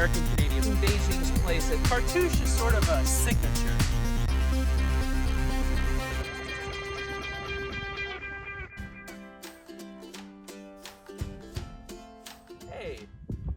American-Canadian. Beijing's place at Cartouche is sort of a signature. Hey,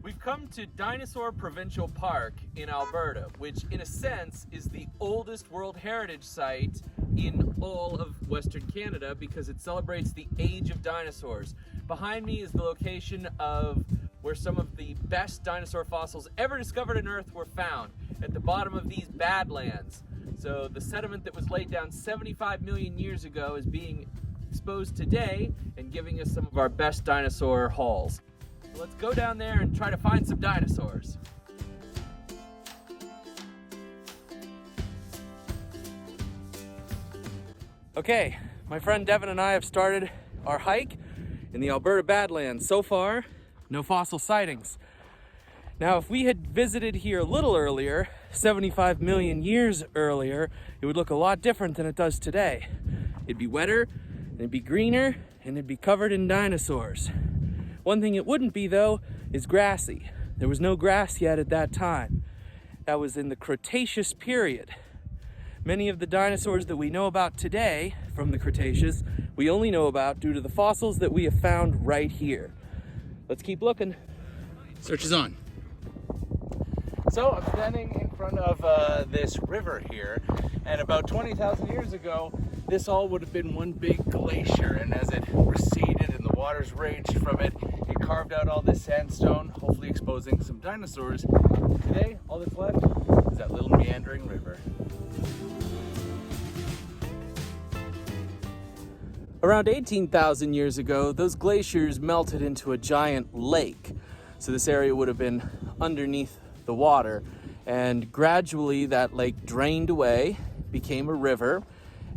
we've come to Dinosaur Provincial Park in Alberta, which in a sense is the oldest World Heritage Site in all of Western Canada because it celebrates the age of dinosaurs. Behind me is the location of where some of the best dinosaur fossils ever discovered on Earth were found, at the bottom of these badlands. So the sediment that was laid down 75 million years ago is being exposed today and giving us some of our best dinosaur hauls. So let's go down there and try to find some dinosaurs. Okay, my friend Devon and I have started our hike in the Alberta Badlands. So far, no fossil sightings. Now, if we had visited here a little earlier, 75 million years earlier, it would look a lot different than it does today. It'd be wetter, and it'd be greener, and it'd be covered in dinosaurs. One thing it wouldn't be, though, is grassy. There was no grass yet at that time. That was in the Cretaceous period. Many of the dinosaurs that we know about today from the Cretaceous, we only know about due to the fossils that we have found right here. Let's keep looking. Search is on. So I'm standing in front of this river here, and about 20,000 years ago, this all would have been one big glacier, and as it receded and the waters raged from it, it carved out all this sandstone, hopefully exposing some dinosaurs. Today, all that's left is that little meandering river. Around 18,000 years ago, those glaciers melted into a giant lake. So this area would have been underneath the water, and gradually that lake drained away, became a river,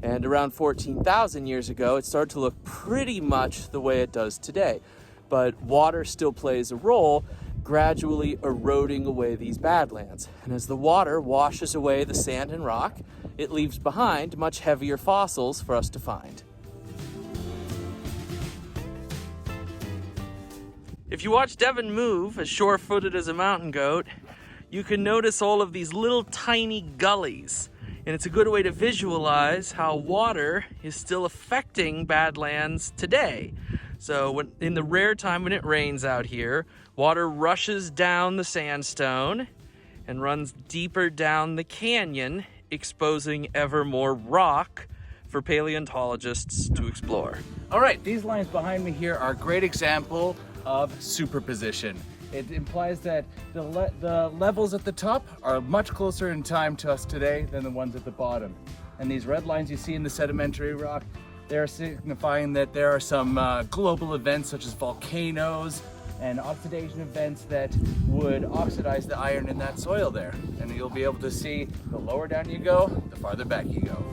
and around 14,000 years ago, it started to look pretty much the way it does today. But water still plays a role, gradually eroding away these badlands. And as the water washes away the sand and rock, it leaves behind much heavier fossils for us to find. If you watch Devon move, as sure-footed as a mountain goat, you can notice all of these little tiny gullies. And it's a good way to visualize how water is still affecting badlands today. So in the rare time when it rains out here, water rushes down the sandstone and runs deeper down the canyon, exposing ever more rock for paleontologists to explore. All right, these lines behind me here are a great example of superposition. It implies that the levels at the top are much closer in time to us today than the ones at the bottom. And these red lines you see in the sedimentary rock, they're signifying that there are some global events such as volcanoes and oxidation events that would oxidize the iron in that soil there. And you'll be able to see the lower down you go, the farther back you go.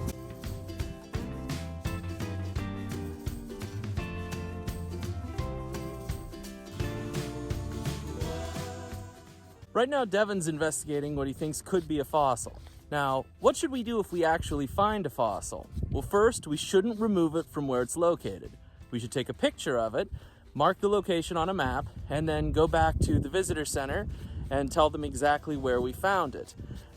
Right now, Devon's investigating what he thinks could be a fossil. Now, what should we do if we actually find a fossil? Well, first, we shouldn't remove it from where it's located. We should take a picture of it, mark the location on a map, and then go back to the visitor center and tell them exactly where we found it.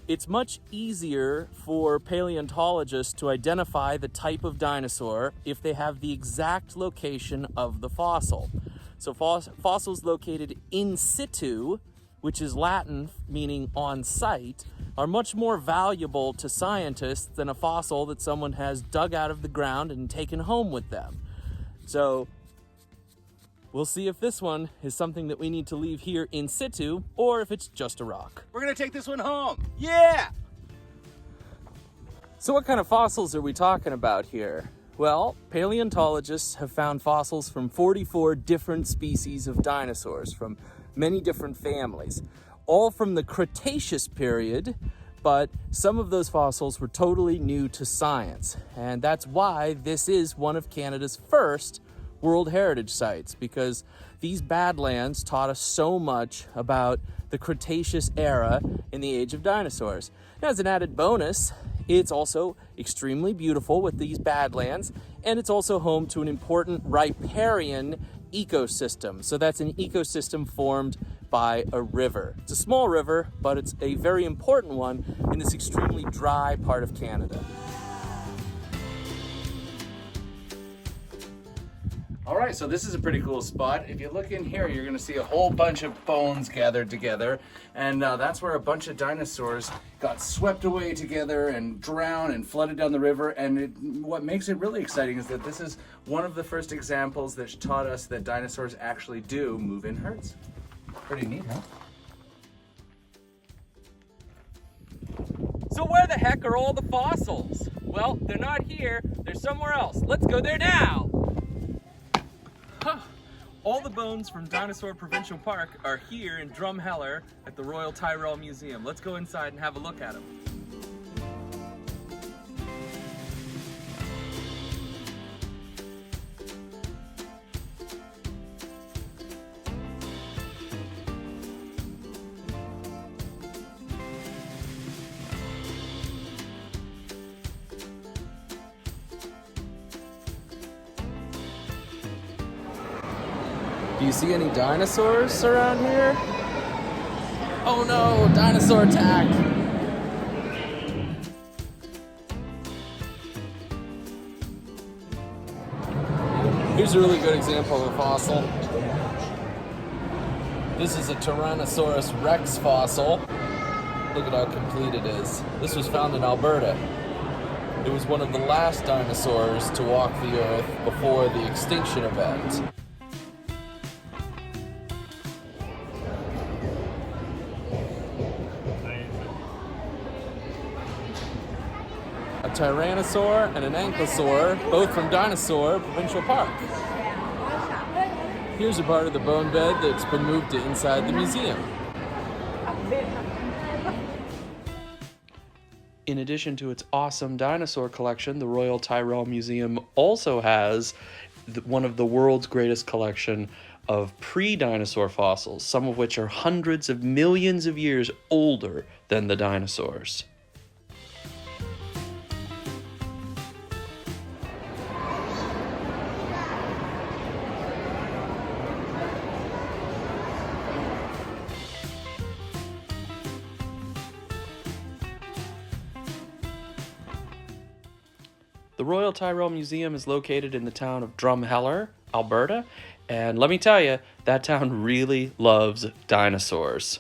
It's much easier for paleontologists to identify the type of dinosaur if they have the exact location of the fossil. So fossils located in situ, which is Latin meaning on site, are much more valuable to scientists than a fossil that someone has dug out of the ground and taken home with them. So we'll see if this one is something that we need to leave here in situ or if it's just a rock. We're gonna take this one home. Yeah! So what kind of fossils are we talking about here? Well, paleontologists have found fossils from 44 different species of dinosaurs from many different families, all from the Cretaceous period, but some of those fossils were totally new to science. And that's why this is one of Canada's first World Heritage Sites, because these badlands taught us so much about the Cretaceous era in the age of dinosaurs. Now, as an added bonus, it's also extremely beautiful with these badlands, and it's also home to an important riparian ecosystem. So that's an ecosystem formed by a river. It's a small river, but it's a very important one in this extremely dry part of Canada. All right, so this is a pretty cool spot. If you look in here, you're gonna see a whole bunch of bones gathered together, and that's where a bunch of dinosaurs got swept away together and drowned and flooded down the river. And what makes it really exciting is that this is one of the first examples that taught us that dinosaurs actually do move in herds. Pretty neat, huh? So where the heck are all the fossils? Well, they're not here, they're somewhere else. Let's go there now! All the bones from Dinosaur Provincial Park are here in Drumheller at the Royal Tyrell Museum. Let's go inside and have a look at them. Do you see any dinosaurs around here? Oh no, dinosaur attack! Here's a really good example of a fossil. This is a Tyrannosaurus rex fossil. Look at how complete it is. This was found in Alberta. It was one of the last dinosaurs to walk the earth before the extinction event. A tyrannosaur and an ankylosaur, both from Dinosaur Provincial Park. Here's a part of the bone bed that's been moved to inside the museum. In addition to its awesome dinosaur collection, the Royal Tyrell Museum also has one of the world's greatest collection of pre-dinosaur fossils, some of which are hundreds of millions of years older than the dinosaurs. The Royal Tyrell Museum is located in the town of Drumheller, Alberta, and let me tell you, that town really loves dinosaurs.